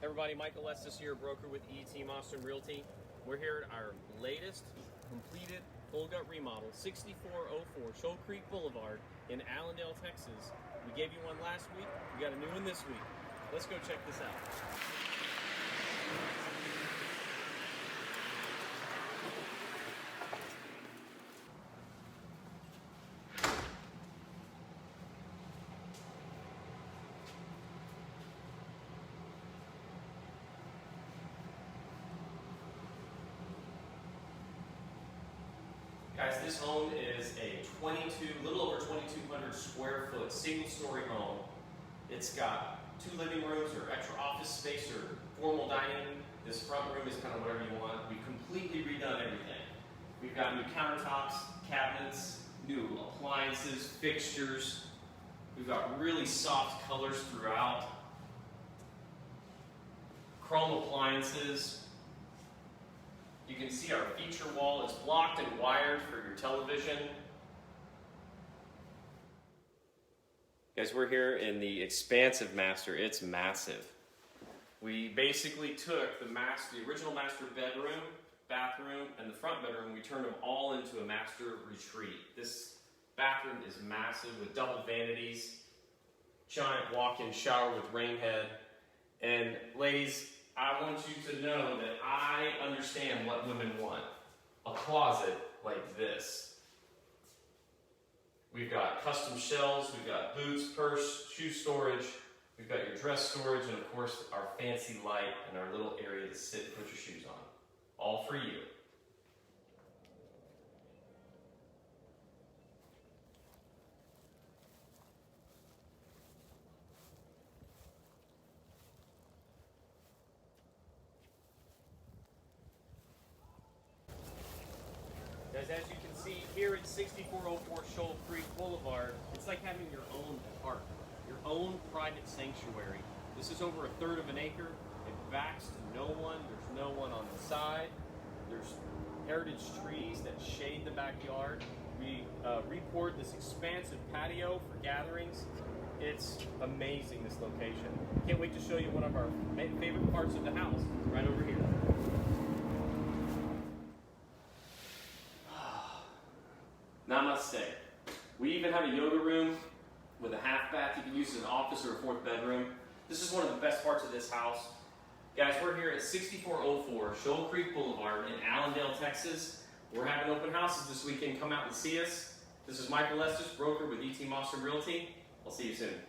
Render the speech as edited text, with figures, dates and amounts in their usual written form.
Everybody, Michael Estes here, broker with E.T. Mostyn Realty. We're here at our latest completed full gut remodel, 6404 Shoal Creek Boulevard in Allendale, Texas. We gave you one last week, we got a new one this week. Let's go check this out. Guys, this home is a little over 2,200 square foot single story home. It's got 2 living rooms or extra office space or formal dining. This front room is kind of whatever you want. We completely redone everything. We've got new countertops, cabinets, new appliances, fixtures. We've got really soft colors throughout. Chrome appliances. You can see our feature wall is blocked and wired for your television. Guys, we're here in the expansive master. It's massive. We basically took the original master bedroom, bathroom, and the front bedroom. We turned them all into a master retreat. This bathroom is massive with double vanities, giant walk-in shower with rain head. And ladies, I want you to know that I understand what women want. A closet like this. We've got custom shelves, we've got boots, purse, shoe storage, we've got your dress storage, and of course our fancy light and our little area to sit and put your shoes on. All for you. Guys, as you can see here at 6404 Shoal Creek Boulevard, it's like having your own park, your own private sanctuary. This is over 1/3 of an acre. It backs to no one. There's no one on the side. There's heritage trees that shade the backyard. We repoured this expansive patio for gatherings. It's amazing, this location. Can't wait to show you one of our favorite parts of the house, right over here. Namaste. We even have a yoga room with a half bath you can use as an office or a 4th bedroom. This is one of the best parts of this house. Guys, we're here at 6404 Shoal Creek Boulevard in Allendale, Texas. We're having open houses this weekend. Come out and see us. This is Michael Estes, broker with E.T. Mostyn Realty. I'll see you soon.